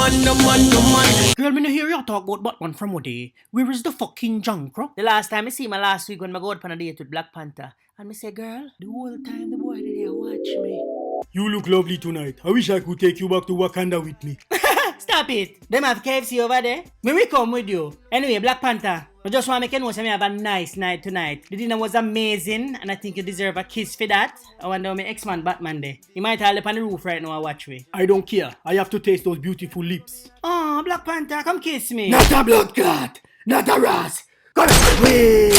Girl, me no hear you talk about Batman from what day. Where is the fucking junk, bro? The last time I see my last week when I go out on a date with Black Panther. And me say, girl, the whole time the boy did there watch me. You look lovely tonight. I wish I could take you back to Wakanda with me. Stop it. Them have KFC over there. May we come with you. Anyway, Black Panther, I just want to make you know that I have a nice night tonight. The dinner was amazing and I think you deserve a kiss for that. I wonder how my ex-man Batman there. He might have up on the roof right now and watch me. I don't care. I have to taste those beautiful lips. Oh, Black Panther, come kiss me. Not a blood clot. Not a ras. Got away.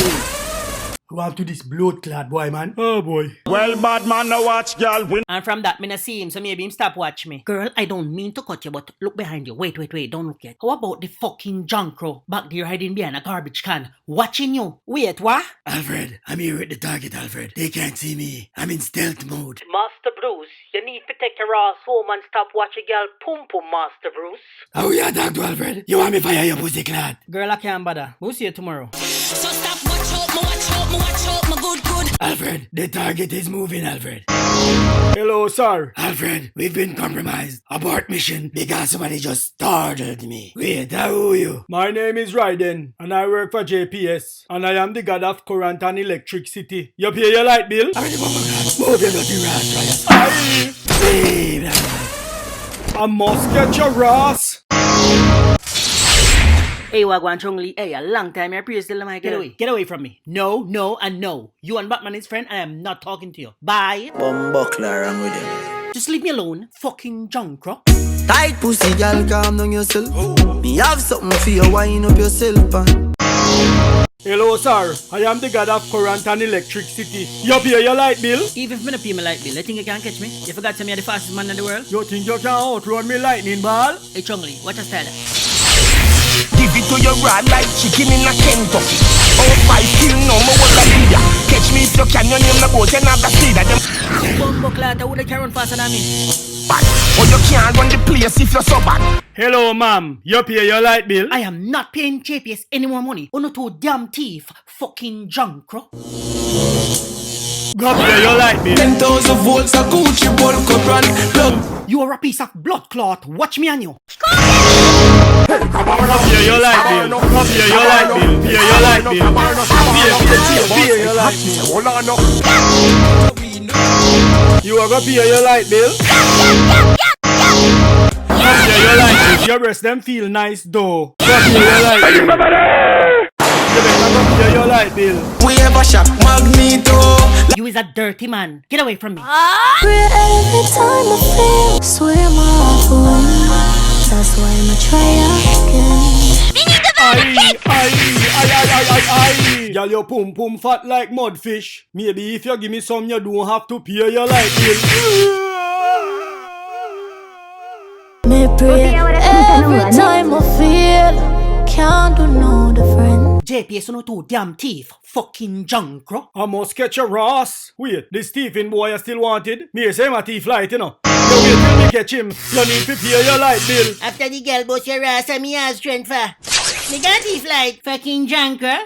Go after this blood clot boy, man. Oh boy. Well, bad man, no watch, girl. And from that, me no see him, so maybe him stop watch me. Girl, I don't mean to cut you, but look behind you. Wait, don't look yet. How about the fucking junk crow back there hiding behind a garbage can, watching you? Wait, what? Alfred, I'm here at the target, Alfred. They can't see me. I'm in stealth mode. Master Bruce, you need to take your ass home and stop watching girl pum pum, Master Bruce. How you talk to Alfred? You want me fire your pussy clot? Girl, I can't bother. We'll see you tomorrow. So stop, watch out, my good. Alfred, the target is moving, Alfred. Hello, sir. Alfred, we've been compromised. Abort mission because somebody just startled me. Wait, how are you? My name is Raiden, and I work for JPS, and I am the god of current and electricity. You pay your light bill? I'm in the move your dirty ras, right? I must get your ass. Hey, Wagwan Chongli. Hey, a long time I praise the my girl. Get away from me. No, and no. You and Batman is friend, and I am not talking to you. Bye. Bumbuckler, I'm with him. Just leave me alone. Fucking junk, bro. Tight pussy, girl, calm down yourself. Me have something for you, wind up yourself, man. Hello, sir. I am the god of current and electricity. You pay your light bill? Even if I don't pay my light bill, I think you can't catch me. You forgot to me I'm the fastest man in the world? You think you can outrun me lightning ball? Hey, Chongli, watch your style. Give it to your rod like chicken in a Kentucky. Oh, 5 kill no more than India. Catch me if you can, you name the boat and have the seed of them. Bumbuckler, I wouldn't carry on faster than me. Bad. Oh, you can't run the place if you're so bad. Hello, ma'am. You pay your light bill? I am not paying JPS any more money. Oh, no, to damn thief. Fucking junk, bro. Go pay your light bill. 10,000 volts, a Gucci bulk up run. You are a piece of blood clot. Watch me and you. Pay your light bill. Pay your light bill. Pay your light bill. Pay your light bill. Hold on now. You are gonna pay your light bill? Pay your light bill. Your breasts them feel nice though. Pay your light bill. You better go pay your light bill. We ever shot Magneto. You is a dirty man. Get away from me. Every time I feel swim off away. That's why I'm a try again. Aye. Girl, your pum pum fat like mudfish. Maybe if you give me some, you don't have to pay your light bill. Me pray every time I feel can't do no different. JPS no too damn thief. Fucking junk, bro. I must catch your ass. Wait, this thieving boy I still wanted? Me say my thief light, you know. You wait till me catch him. You need to pay your light bill. After the girl bust your ass and me has strength for. Me got thief like fucking junker.